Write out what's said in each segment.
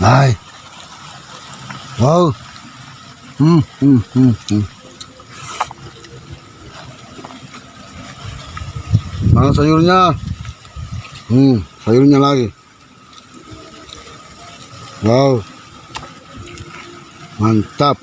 Hai. Wow. Hmm, hmm, hmm, hmm. Mana sayurnya? Sayurnya lagi. Wow. Mantap.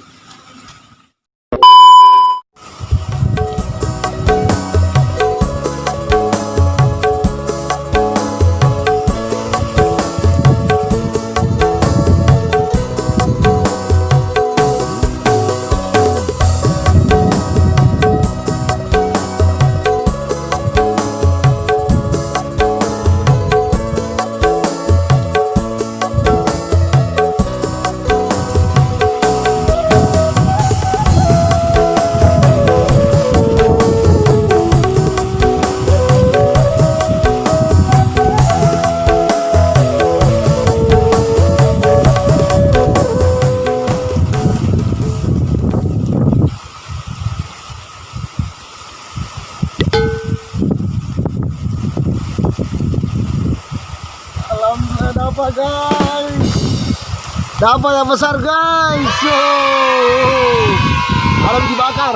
Alhamdulillah dapat guys. Dapat yang besar guys. Alam dibakar.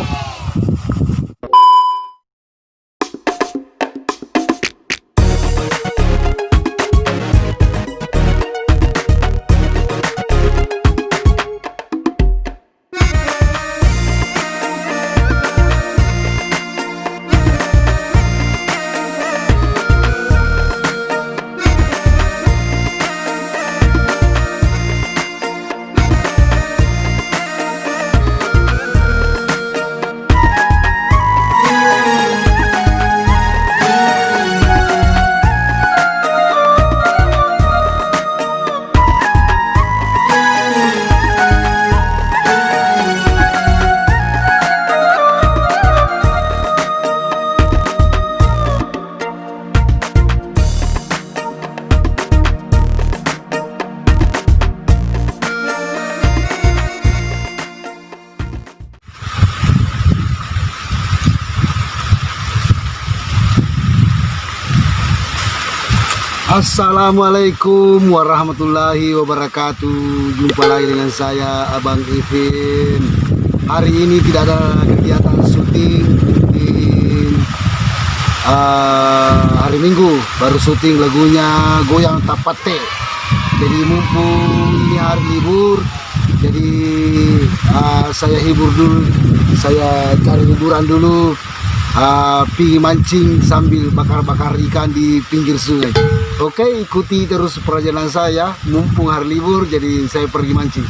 Assalamualaikum warahmatullahi wabarakatuh. Jumpa lagi dengan saya Abang Ivin. Hari ini tidak ada kegiatan syuting. Hari Minggu baru syuting lagunya Goyang Tapate. Jadi mumpung ini hari libur, jadi saya hibur dulu. Saya cari hiburan dulu. Pergi mancing sambil bakar-bakar ikan di pinggir sungai. Oke, ikuti terus perjalanan saya. Mumpung hari libur, jadi saya pergi mancing.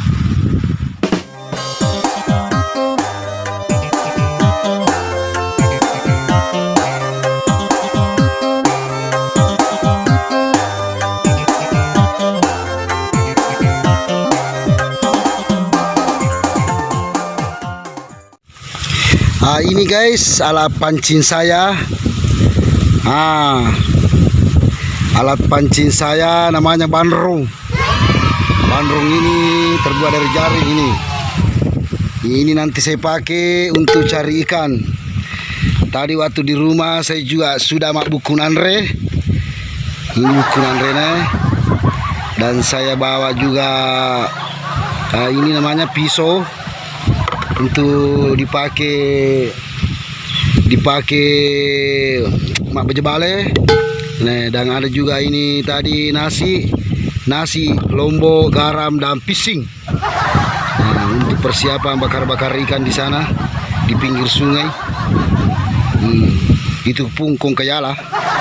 Ini guys, alat pancing saya. Alat pancing saya namanya bandrong. Bandrong ini terbuat dari jaring ini. Ini nanti saya pakai untuk cari ikan. Tadi waktu di rumah saya juga sudah mak buku nanre. Ini buku nanre nih. Dan saya bawa juga ini namanya pisau untuk dipakai mak bejebale. Nah, dan ada juga ini tadi nasi, lombok, garam dan pising. Nah, untuk persiapan bakar-bakar ikan di sana di pinggir sungai. Itu pun kong kayala,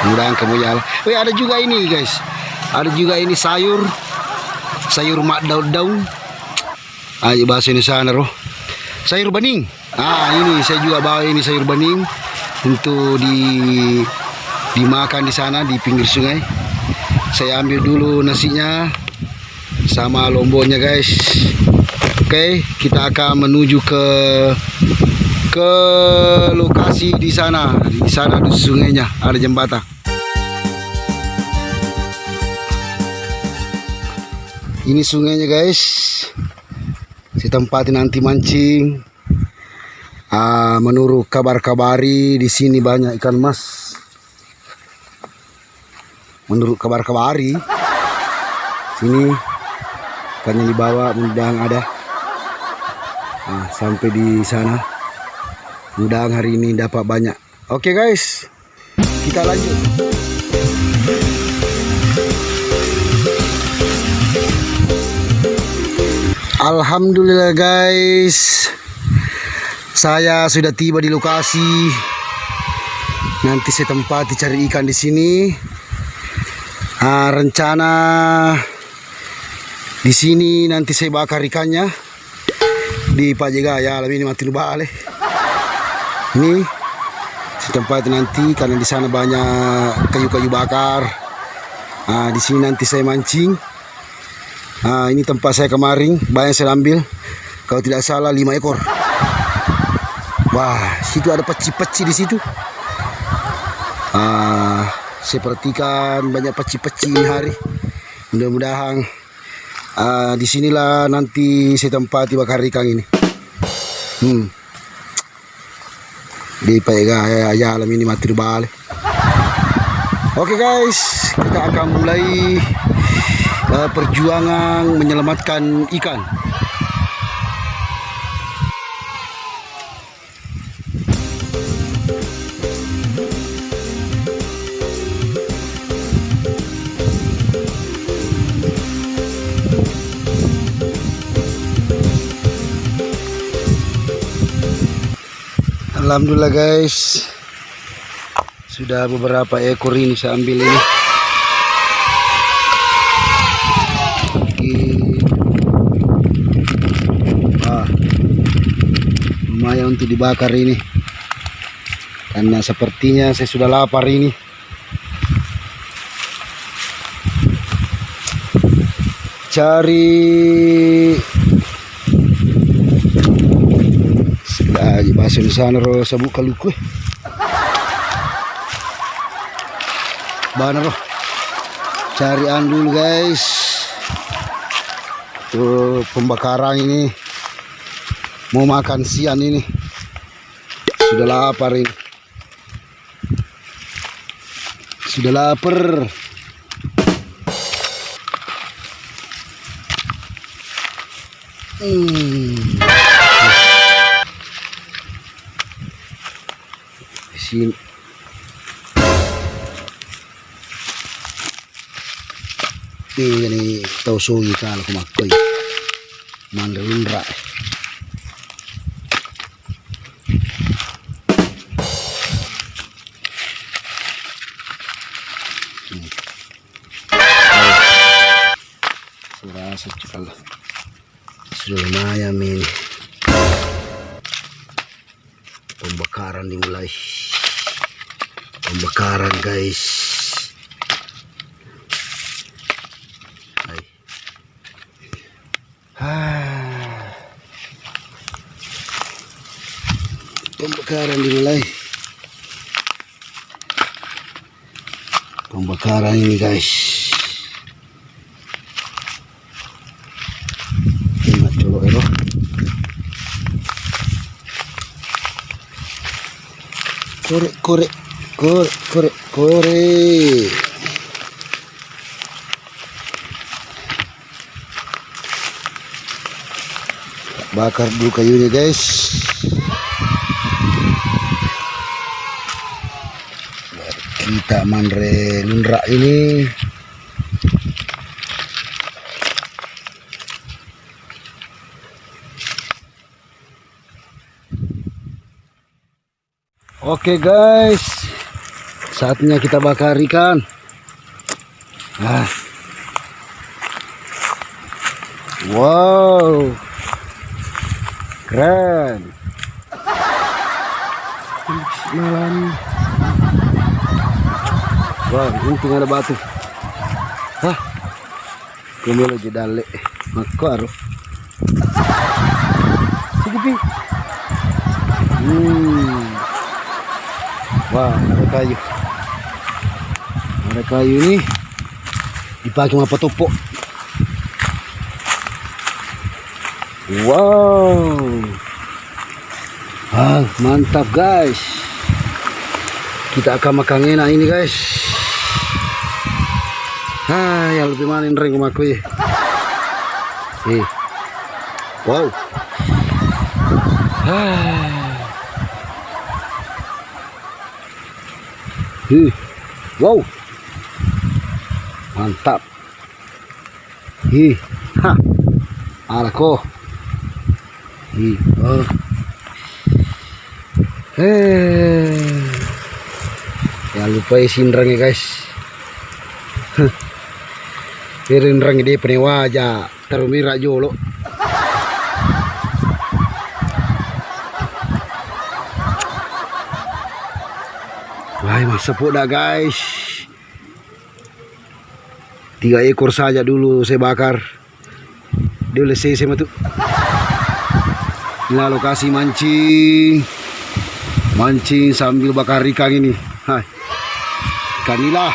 mudah kamu yala. Ada juga ini guys, ada juga ini sayur mak daun-daun. Ayo bahasa ini sana roh. Sayur bening. Ini saya juga bawa ini sayur bening untuk dimakan di sana di pinggir sungai. Saya ambil dulu nasinya sama lomboknya guys. Oke, kita akan menuju ke lokasi di sana. Di sana di sungainya ada jembatan. Ini sungainya guys. Saya tempatin nanti mancing. Menurut kabar-kabari di sini banyak ikan mas. Menurut kabar-kabari sini ikannya di bawah, mudah-mudahan ada. Nah, sampai di sana, mudah-mudahan hari ini dapat banyak. Oke guys, kita lanjut. Alhamdulillah guys, saya sudah tiba di lokasi. Nanti saya tempati cari ikan di sini. Rencana di sini nanti saya bakar ikannya di Pajega ya. Ini mati balik. Ini saya tempati nanti karena di sana banyak kayu-kayu bakar. Di sini nanti saya mancing. Ini tempat saya kemarin, banyak saya ambil. Kalau tidak salah 5 ekor. Wah, situ ada peci-peci di situ. Saya perhatikan banyak peci-peci ini hari. Mudah-mudahan disinilah nanti saya tempati bakar ikan ini. Di Pajega ya, alam ini mati balik. Oke guys, kita akan mulai perjuangan menyelamatkan ikan. Alhamdulillah guys, sudah beberapa ekor ini saya ambil ini. Lumayan untuk dibakar ini, karena sepertinya saya sudah lapar ini. Cari lagi bahasa di sana roh sabuk kaluku. Bana roh. Carian dulu guys. Tuh pembakaran ini. Mau makan siang ini. Sudah lapar ini. Sudah lapar. Di sini. Ini tahu sugi kalau kumakoy. Mandrundra. Rasa cekal. Sudah lumayan ini. Pembakaran dimulai. Pembakaran guys. Pembakaran dimulai. Pembakaran ini guys. Kore. Bakar dulu kayunya guys. Kita mandre lundra ini. Oke guys, saatnya kita bakar ikan. Wow, keren. Malam. Wah, untung ada batu. Kembali aja dale. Makaro. Sige. Wah, ada kayu. Ada kayu ini dipakai sama patopo. Wow. Mantap guys. Kita akan makan enak ini guys. Yang lebih manin ring aku ya. Wow. Wow. Mantap. Ha. Alako. Oh. Jangan lupa isiin rangnya guys. Kirim rang dia penewa aja. Terumira jolo. Wah, masa dah guys. 3 ekor saja dulu saya bakar. Dia boleh selesai tuh. Inilah lokasi mancing. Mancing sambil bakar ikan ini. Hai. Ikan inilah.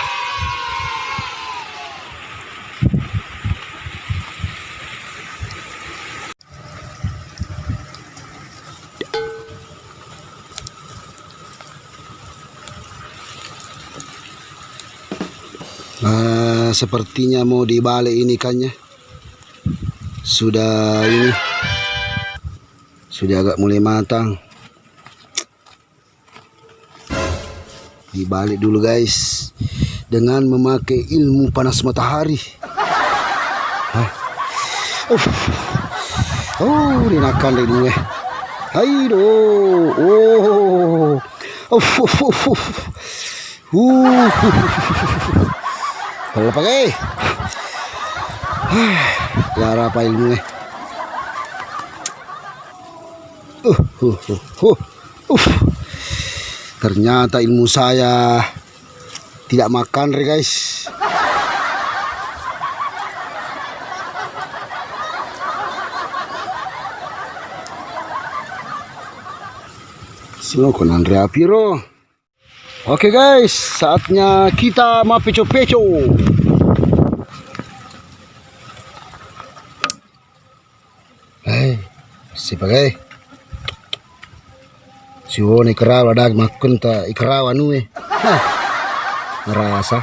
Sepertinya mau dibalik ini ikannya. Sudah agak mulai matang. Dibalik dulu guys, dengan memakai ilmu panas matahari. Dinakan deh gue. Haido. Kalau pakai lara apa ilmunya. Ternyata ilmu saya tidak makan guys. Silakan Andrea Piro. Oke guys, saatnya kita mapeco-peco. Sebagai siwon ikaraw adag makun ta ikaraw anu ngerasa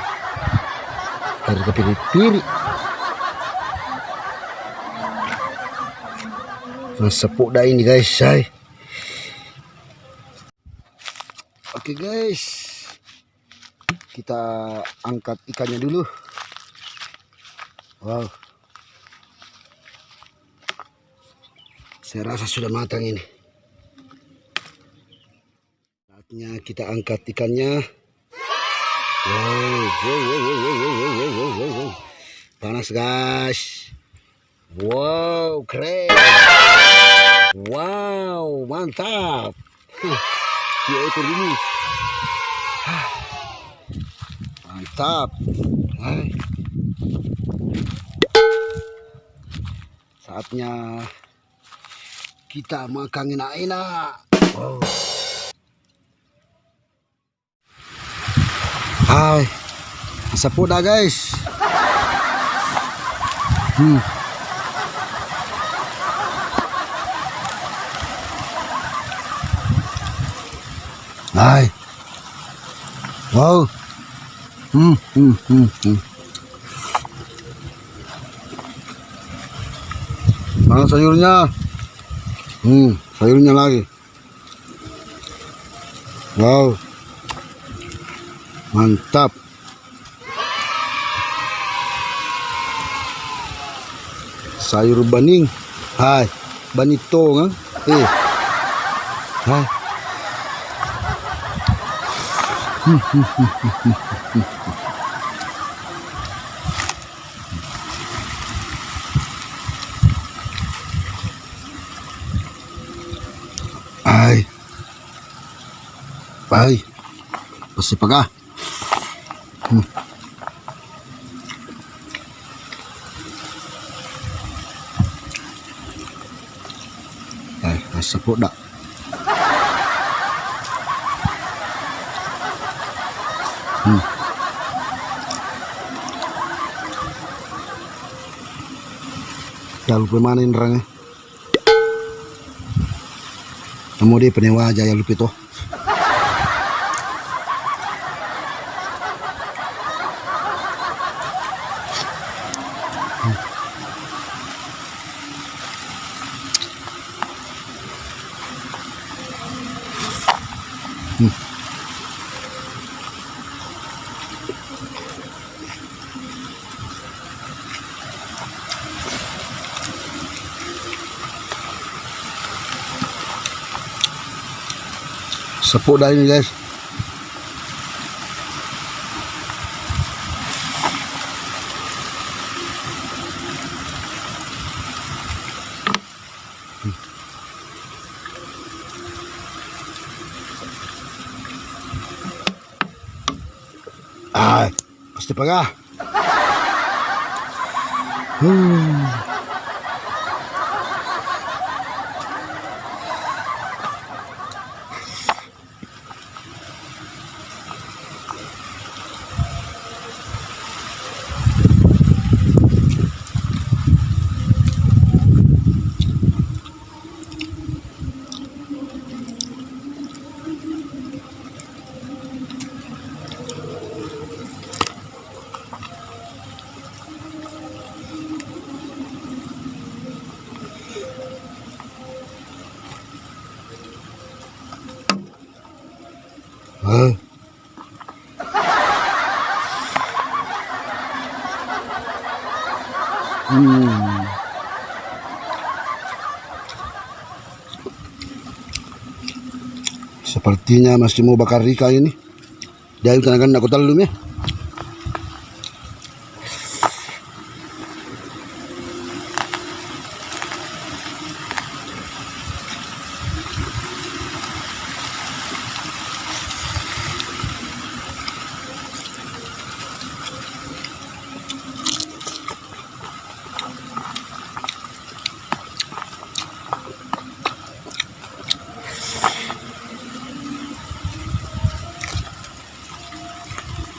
dari kepiri-piri sepuk dah ini guys. Oke guys, kita angkat ikannya dulu. Wow, saya rasa sudah matang ini. Saatnya kita angkat ikannya. Wow. Panas guys. Wow, keren. Wow, mantap. 3 ekor ini. Mantap. Saatnya kita makan enak-enak. Wow. Sapu dah guys. Wow. Mana sayurnya? Sayurnya lagi. Wow. Mantap. Sayur bening. Banito kan? Pasti pagah. Sepuk dak. Jangan lupa manin rangnya. Kamu di penewa aja ya lupa itu. Sepuh dah ini guys. Ah, pasti pagah. Ah. Sepertinya masih mau bakar Rika ini. Dia kan aku telum ya.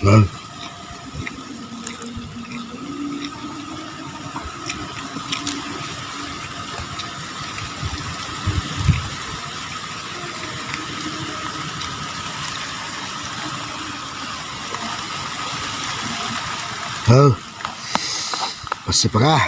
Nah. Oh, pasti pagah.